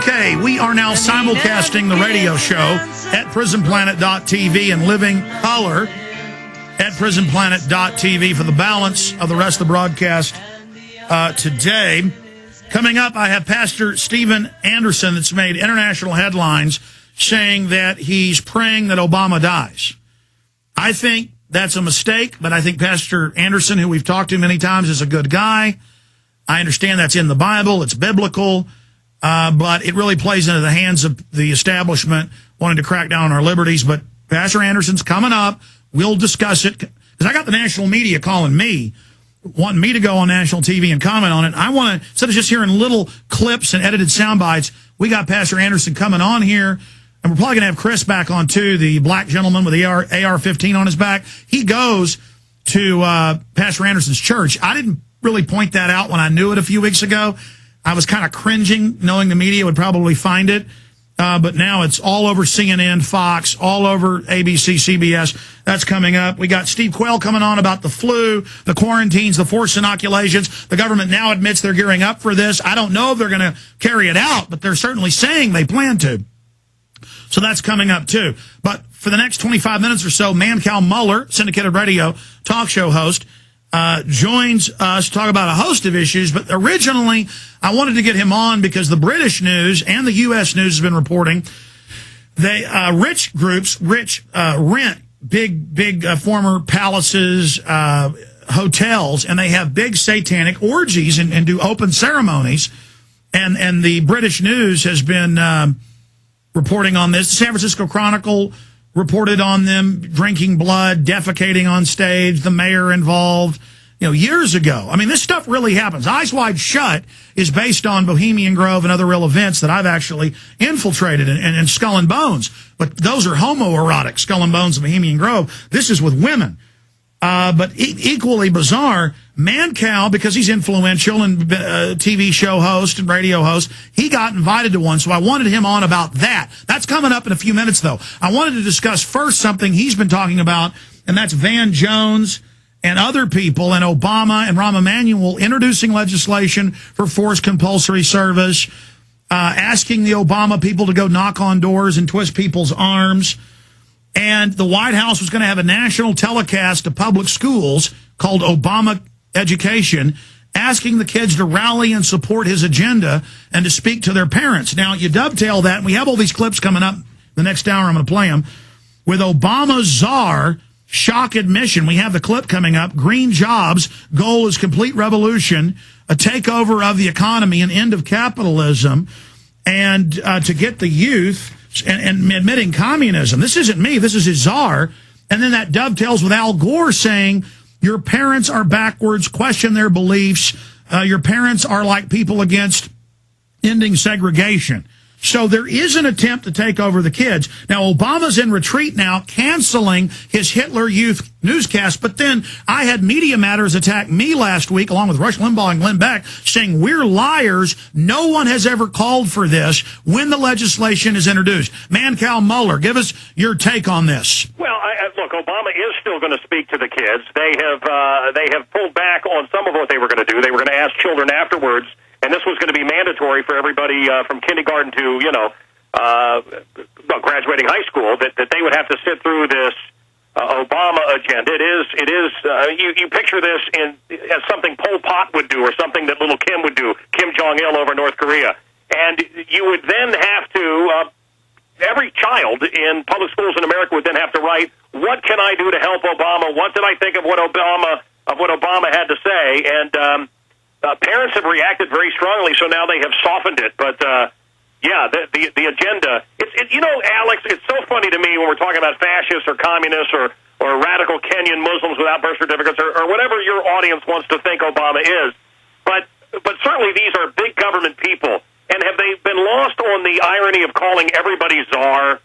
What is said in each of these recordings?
Okay, we are now simulcasting the radio show at prisonplanet.tv and living color at prisonplanet.tv for the balance of the rest of the broadcast today. Coming up, I have Pastor Steven Anderson that's made international headlines saying that he's praying that Obama dies. I think that's a mistake, but I think Pastor Anderson, who we've talked to many times, is a good guy. I understand that's in the Bible, it's biblical, but it really plays into the hands of the establishment wanting to crack down on our liberties. But Pastor Anderson's coming up. We'll discuss it, because I got the national media calling me, wanting me to go on national TV and comment on it. I want to, instead of just hearing little clips and edited sound bites, we got Pastor Anderson coming on here, and we're probably going to have Chris back on too, the black gentleman with the AR-15 on his back. He goes to Pastor Anderson's church. I didn't really point that out when I knew it a few weeks ago. I was kind of cringing, knowing the media would probably find it. But now it's all over CNN, Fox, all over ABC, CBS. That's coming up. We got Steve Quayle coming on about the flu, the quarantines, the forced inoculations. The government now admits they're gearing up for this. I don't know if they're going to carry it out, but they're certainly saying they plan to. So that's coming up, too. But for the next 25 minutes or so, Mancow Muller, syndicated radio talk show host, joins us to talk about a host of issues. But originally, I wanted to get him on because the British news and the U.S. news has been reporting they rich groups rent big former palaces, hotels, and they have big satanic orgies and do open ceremonies. And the British news has been reporting on this. The San Francisco Chronicle reported on them drinking blood, defecating on stage, the mayor involved, years ago. I mean, this stuff really happens. Eyes Wide Shut is based on Bohemian Grove and other real events that I've actually infiltrated in Skull and Bones. But those are homoerotic, Skull and Bones and Bohemian Grove. This is with women. But equally bizarre, Mancow, because he's influential and TV show host and radio host, he got invited to one, so I wanted him on about that. That's coming up in a few minutes, though. I wanted to discuss first something he's been talking about, and that's Van Jones and other people, and Obama and Rahm Emanuel introducing legislation for forced compulsory service, asking the Obama people to go knock on doors and twist people's arms. And the White House was going to have a national telecast to public schools called Obama Education, asking the kids to rally and support his agenda and to speak to their parents. Now, you dovetail that, and we have all these clips coming up the next hour. I'm going to play them. With Obama's czar, shock admission. We have the clip coming up. Green jobs, goal is complete revolution, a takeover of the economy, an end of capitalism, and to get the youth and admitting communism. This isn't me. This is his czar. And then that dovetails with Al Gore saying, your parents are backwards, question their beliefs. Your parents are like people against ending segregation. So there is an attempt to take over the kids. Now, Obama's in retreat now, canceling his Hitler Youth newscast. But then I had Media Matters attack me last week, along with Rush Limbaugh and Glenn Beck, saying we're liars. No one has ever called for this when the legislation is introduced. Mancow Muller, give us your take on this. Well, look, Obama is still going to speak to the kids. They have pulled back on some of what they were going to do. They were going to ask children afterwards. And this was going to be mandatory for everybody from kindergarten to, graduating high school, that they would have to sit through this Obama agenda. You picture this as something Pol Pot would do or something that little Kim would do, Kim Jong-il over North Korea. And you would then have to, every child in public schools in America would then have to write, what can I do to help Obama? What did I think of what Obama had to say? And, parents have reacted very strongly, so now they have softened it. But, the agenda, Alex, it's so funny to me when we're talking about fascists or communists or radical Kenyan Muslims without birth certificates or whatever your audience wants to think Obama is. But certainly these are big government people. And have they been lost on the irony of calling everybody czar?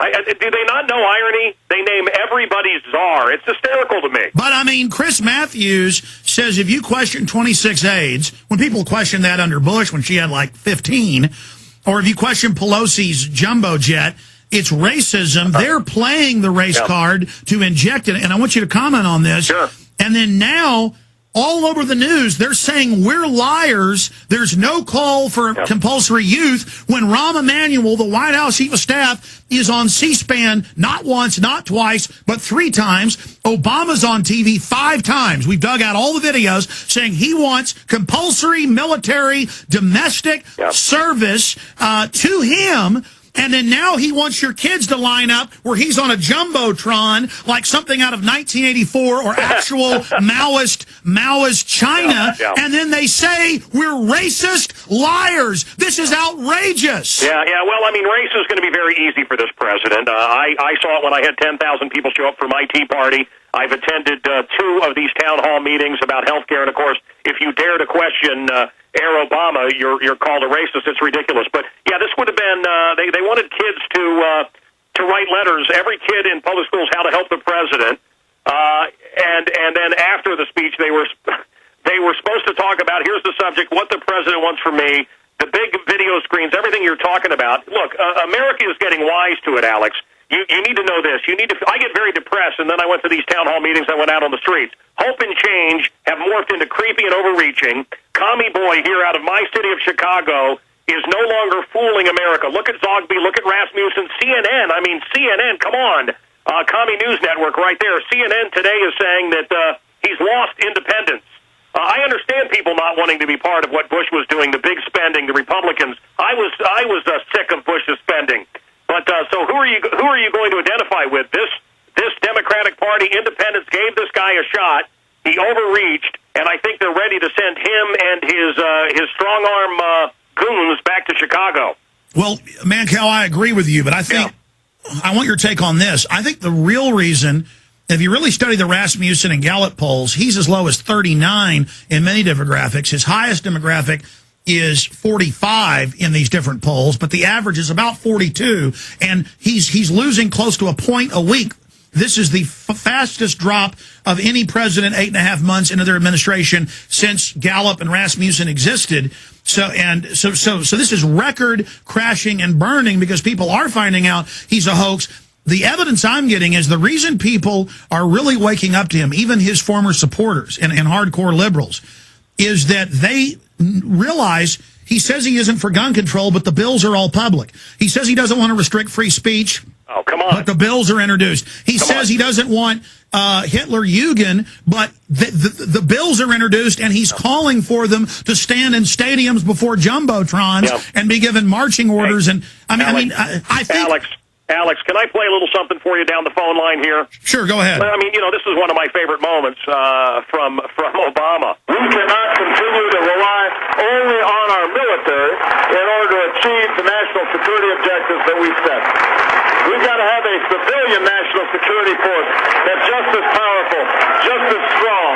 Do they not know irony? They name everybody czar. It's hysterical to me. But, Chris Matthews says if you question 26 aides, when people question that under Bush when she had like 15, or if you question Pelosi's jumbo jet, it's racism. They're playing the race card to inject it. And I want you to comment on this. Sure. And then now all over the news, they're saying we're liars. There's no call for compulsory youth when Rahm Emanuel, the White House chief of staff, is on C-SPAN not once, not twice, but 3 times. Obama's on TV 5 times. We've dug out all the videos saying he wants compulsory military domestic service to him. And then now he wants your kids to line up where he's on a jumbotron like something out of 1984 or actual Maoist China. And then they say we're racist liars. This is outrageous. Yeah. Well, I mean, race is going to be very easy for this president. I saw it when I had 10,000 people show up for my Tea Party. I've attended 2 of these town hall meetings about health care. And, of course, if you dare to question Air Obama, you're called a racist. It's ridiculous. But, yeah, this would have been they wanted kids to write letters, every kid in public schools, how to help the president. And then after the speech, they were supposed to talk about, here's the subject, what the president wants from me, the big video screens, everything you're talking about. Look, America is getting wise to it, Alex. You need to know this. I get very depressed, and then I went to these town hall meetings. I went out on the streets. Hope and change have morphed into creepy and overreaching. Commie boy here out of my city of Chicago is no longer fooling America. Look at Zogby. Look at Rasmussen. CNN. I mean, CNN. Come on. Commie News Network right there. CNN today is saying that he's lost independence. I understand people not wanting to be part of what Bush was doing, the big spending, the Republicans. I was sick of Bush's spending. But so who are you going to identify with? This Democratic Party, independents gave this guy a shot. He overreached, and I think they're ready to send him and his strong arm goons back to Chicago. Well, Mancow, I agree with you, but I think I want your take on this. I think the real reason, if you really study the Rasmussen and Gallup polls, he's as low as 39 in many demographics. His highest demographic is 45 in these different polls, but the average is about 42, and he's losing close to a point a week. This is the fastest drop of any president 8.5 months into their administration since Gallup and Rasmussen existed. So this is record crashing and burning because people are finding out he's a hoax. The evidence I'm getting is the reason people are really waking up to him, even his former supporters and hardcore liberals, is that they realize he says he isn't for gun control, but the bills are all public. He says he doesn't want to restrict free speech. Oh, come on. But the bills are introduced. He says he doesn't want Hitler-Jugend, but the bills are introduced, and he's calling for them to stand in stadiums before jumbotrons and be given marching orders. And I think... Alex, can I play a little something for you down the phone line here? Sure, go ahead. I mean, this is one of my favorite moments from Obama. We cannot continue to rely only on our military in order to achieve the national security objectives that we've set. We've got to have a civilian national security force that's just as powerful, just as strong,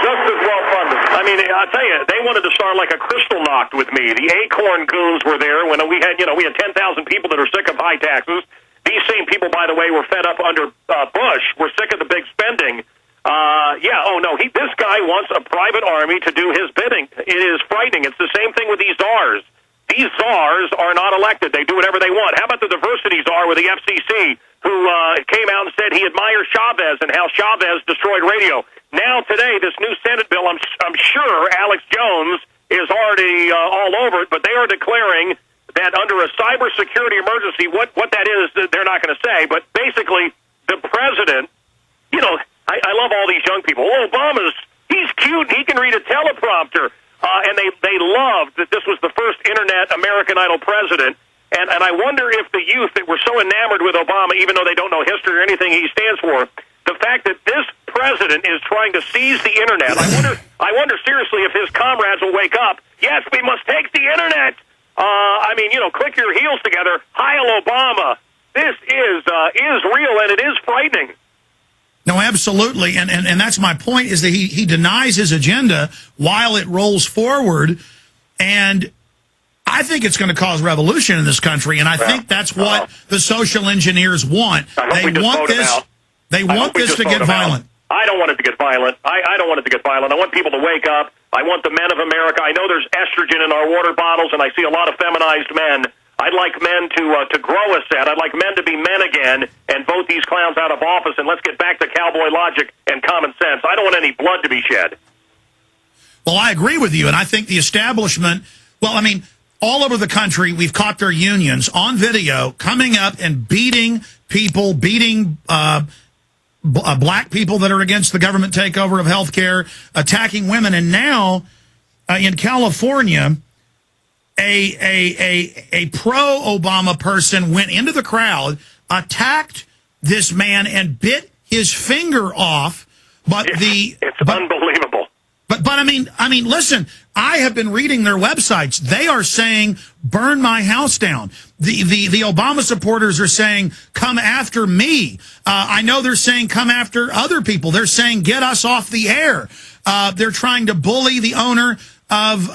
just as well-funded. I mean, I'll tell you, they wanted to start like a crystal knocked with me. The Acorn goons were there when we had 10,000 people that are sick of high taxes. These same people, by the way, were fed up under Bush. We're sick of the big spending. This guy wants a private army to do his bidding. It is frightening. It's the same thing with these czars. These czars are not elected. They do whatever they want. How about the diversity czar with the FCC, who came out and said he admires Chavez and how Chavez destroyed radio? Now today, this new Senate bill, I'm sure Alex Jones is already all over it, but they are declaring that under a cybersecurity emergency, what that is, they're not going to say, but basically the president, I love all these young people. Oh, he's cute, he can read a teleprompter, and they loved that this was the first Internet American Idol president, and I wonder if the youth that were so enamored with Obama, even though they don't know history or anything he stands for, the fact that this president is trying to seize the Internet, I wonder seriously if his comrades will wake up. Yes, we must take the Internet. Click your heels together. Heil Obama. This is real, and it is frightening. No, absolutely. And that's my point, is that he denies his agenda while it rolls forward. And I think it's going to cause revolution in this country. And I think that's what the social engineers want. They want this to get violent. I don't want it to get violent. I don't want it to get violent. I want people to wake up. I want the men of America. I know there's estrogen in our water bottles, and I see a lot of feminized men. I'd like men to grow a set. I'd like men to be men again and vote these clowns out of office, and let's get back to cowboy logic and common sense. I don't want any blood to be shed. Well, I agree with you, and I think the establishment, well, I mean, all over the country, we've caught their unions on video coming up and beating people, beating black people that are against the government takeover of health care, attacking women. And now in California, a pro-Obama person went into the crowd, attacked this man, and bit his finger off. But it's unbelievable. But I mean, listen, I have been reading their websites. They are saying, burn my house down. The Obama supporters are saying, come after me. I know they're saying, come after other people. They're saying, get us off the air. They're trying to bully the owner of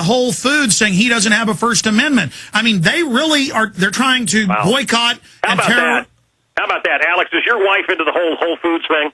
Whole Foods, saying he doesn't have a First Amendment. I mean, they really are, they're trying to boycott and terror. How about that, Alex? Is your wife into the whole Whole Foods thing?